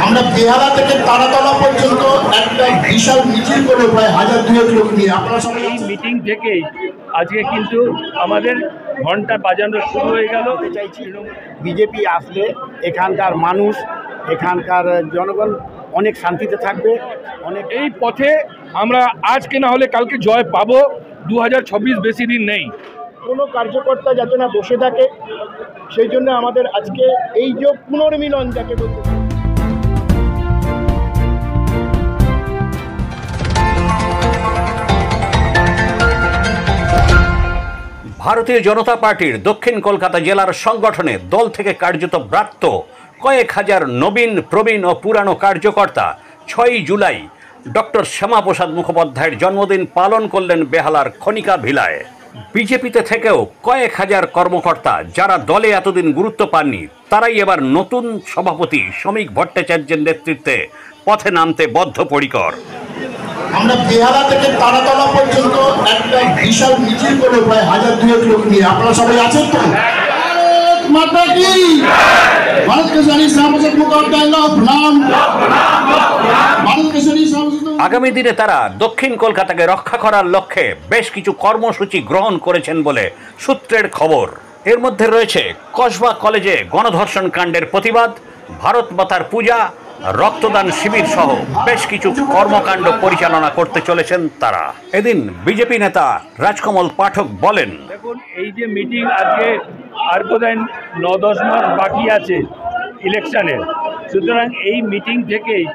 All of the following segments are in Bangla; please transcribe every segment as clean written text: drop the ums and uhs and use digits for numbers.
আমরা বেহালা থেকে তারাতলা পর্যন্ত একটা বিশাল মিছিল করবো প্রায় 1000-2000 লোক নিয়ে। আপনারা সবাই এই মিটিং থেকেই আজকে কিন্তু আমাদের ঘন্টা বাজানো শুরু হয়ে গেল। চাইছি বিজেপি আসলে এখানকার মানুষ, এখানকার জনগণ অনেক শান্তিতে থাকবে। অনেক এই পথে আমরা আজকে না হলে কালকে জয় পাবো। 2026 বেশি দিন নেই। কোনো কার্যকর্তা যাতে না বসে থাকে, সেই জন্য আমাদের আজকে এই যে পুনর্মিলন যাকে বলতে ভারতীয় জনতা পার্টির দক্ষিণ কলকাতা জেলার সংগঠনে দল থেকে কার্যত ব্রাত্য কয়েক হাজার নবীন, প্রবীণ ও পুরানো কার্যকর্তা 6 জুলাই ডক্টর শ্যামাপ্রসাদ মুখোপাধ্যায়ের জন্মদিন পালন করলেন বেহালার খনিকা ভিলায়। বিজেপিতে থেকেও কয়েক হাজার কর্মকর্তা যারা দলে এতদিন গুরুত্ব পাননি, তারাই এবার নতুন সভাপতি শ্রমিক ভট্টাচার্যের নেতৃত্বে পথে নামতে বদ্ধপরিকর। আমরা বেহালা থেকে তারাতলা পর্যন্ত একটা বিশাল মিছিল করবো প্রায় 1000-2000 লোক নিয়ে। আপনারা সবাই আছেন তো? মাতা কি ভারত কেশরী শ্যামাপ্রসাদ মুখোপাধ্যায় প্রণাম। ভারত কেশরী শ্যামাপ্রসাদ আগামী দিনে তারা দক্ষিণ কলকাতাকে রক্ষা করার লক্ষ্যে বেশ কিছু কর্মসূচি গ্রহণ করেছেন বলে সূত্রের খবর। এর মধ্যে রয়েছে কসবা কলেজে গণধর্ষণ কাণ্ডের প্রতিবাদ, ভারত মাতার পূজা, রক্তদান শিবির সহ বেশ কিছু কর্মকাণ্ড পরিচালনা করতে চলেছেন তারা। এদিন বিজেপি নেতা রাজকমল পাঠক বলেন, দেখুন, এই যে মিটিং আজকে আর বোধহয় 9-10 মাস বাকি আছে ইলেকশনের, সুতরাং এই মিটিং থেকেই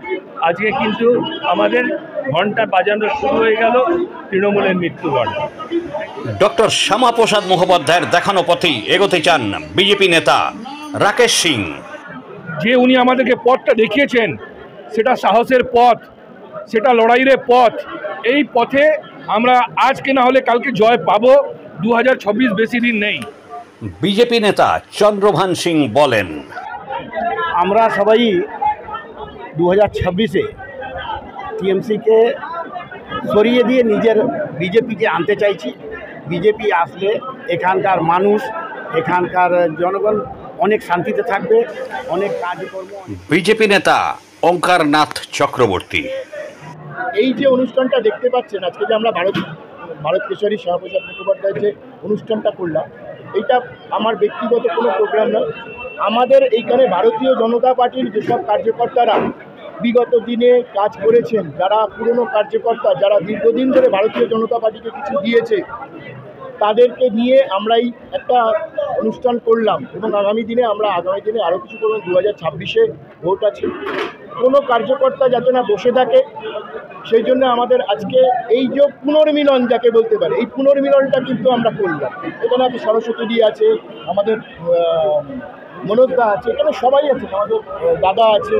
আজকে কিন্তু আমাদের ঘন্টা বাজানো শুরু হয়ে গেল তৃণমূলের মৃত্যুঘণ্টা। ডক্টর শ্যামাপ্রসাদ মুখোপাধ্যায়ের দেখানো পথেই এগোতে চান বিজেপি নেতা রাকেশ সিং। যে উনি আমাদেরকে পথটা দেখিয়েছেন, সেটা সাহসের পথ, সেটা লড়াইয়ের পথ। এই পথে আমরা আজকে না হলে কালকে জয় পাবো। 2026 বেশি দিন নেই। বিজেপি নেতা চন্দ্রভান সিং বলেন, আমরা সবাই 2026-এ টিএমসিকে সরিয়ে দিয়ে নিজের বিজেপিকে আনতে চাইছি। বিজেপি আসলে এখানকার মানুষ, এখানকার জনগণ অনেক শান্তিতে থাকবে, অনেক কাজকর্ম। বিজেপি নেতা ওঙ্কারনাথ চক্রবর্তী, এই যে অনুষ্ঠানটা দেখতে পাচ্ছেন আজকে, যে আমরা ভারত কেশরী শ্যামাপ্রসাদ মুখোপাধ্যায়ের যে অনুষ্ঠানটা করলাম, এইটা আমার ব্যক্তিগত কোনো প্রোগ্রাম নয়। আমাদের এইখানে ভারতীয় জনতা পার্টির যেসব কার্যকর্তারা বিগত দিনে কাজ করেছেন, যারা পুরনো কার্যকর্তা, যারা দীর্ঘদিন ধরে ভারতীয় জনতা পার্টিকে কিছু দিয়েছে, তাদেরকে নিয়ে আমরাই একটা অনুষ্ঠান করলাম এবং আগামী দিনে আরও কিছু করব। 2026-এ ভোট আছে, কোনো কার্যকর্তা যাতে না বসে থাকে, সেই জন্য আমাদের আজকে এই যে পুনর্মিলন যাকে বলতে পারে, এই পুনর্মিলনটা কিন্তু আমরা করলাম। এখানে আছে সরস্বতী আছে, আমাদের মনোজদা আছে, এখানে সবাই আছে, আমাদের দাদা আছে,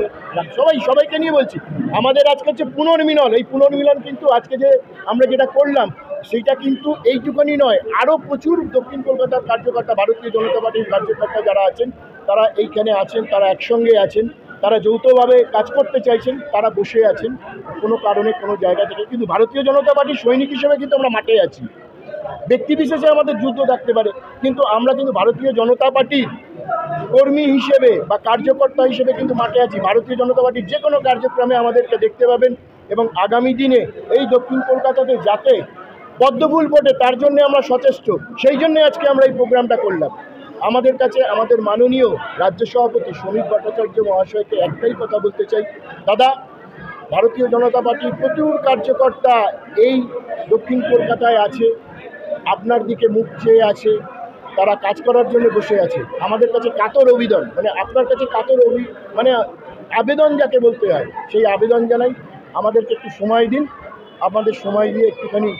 সবাইকে নিয়ে বলছি। আমাদের আজকে হচ্ছে পুনর্মিলন। এই পুনর্মিলন কিন্তু আজকে যে আমরা যেটা করলাম, সেইটা কিন্তু এইটুকুনি নয়, আরও প্রচুর দক্ষিণ কলকাতার কার্যকর্তা, ভারতীয় জনতা পার্টির কার্যকর্তা যারা আছেন, তারা এইখানে আছেন, তারা একসঙ্গে আছেন, তারা যৌথভাবে কাজ করতে চাইছেন, তারা বসে আছেন কোনো কারণে কোনো জায়গা থেকে। কিন্তু ভারতীয় জনতা পার্টির সৈনিক হিসেবে কিন্তু আমরা মাঠে আছি। ব্যক্তিবিশেষে আমাদের যুদ্ধ থাকতে পারে, কিন্তু আমরা কিন্তু ভারতীয় জনতা পার্টির কর্মী হিসেবে বা কার্যকর্তা হিসেবে কিন্তু মাঠে আছি। ভারতীয় জনতা পার্টির যে কোনো কার্যক্রমে আমাদেরকে দেখতে পাবেন এবং আগামী দিনে এই দক্ষিণ কলকাতাতে যাতে পদ্মফুল ফোটে, তার জন্য আমরা সচেষ্ট। সেই জন্য আজকে আমরা এই প্রোগ্রামটা করলাম। আমাদের কাছে আমাদের মাননীয় রাজ্য সভাপতি শ্রমিক ভট্টাচার্য মহাশয়কে একটাই কথা বলতে চাই, দাদা, ভারতীয় জনতা পার্টির প্রচুর কার্যকর্তা এই দক্ষিণ কলকাতায় আছে, আপনার দিকে মুখ চেয়ে আছে, তারা কাজ করার জন্য বসে আছে। আমাদের কাছে কাতর আবেদন, আপনার কাছে কাতর আবেদন যাকে বলতে হয়, সেই আবেদন জানাই, আমাদেরকে একটু সময় দিন। আমাদের সময় দিয়ে একটুখানি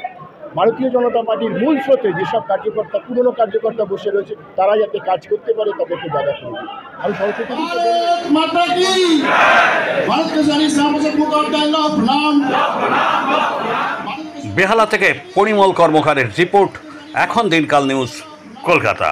ভারতীয় জনতা পার্টির মূল স্রোতে যেসব কার্যকর্তা, পুরনো কার্যকর্তা বসে রয়েছে, তারা যাতে কাজ করতে পারে, তাদেরকে জায়গা করে দিন। আমি সরস্বতী বেহালা থেকে পরিমল কর্মকারের রিপোর্ট, এখন দিনকাল নিউজ, কলকাতা।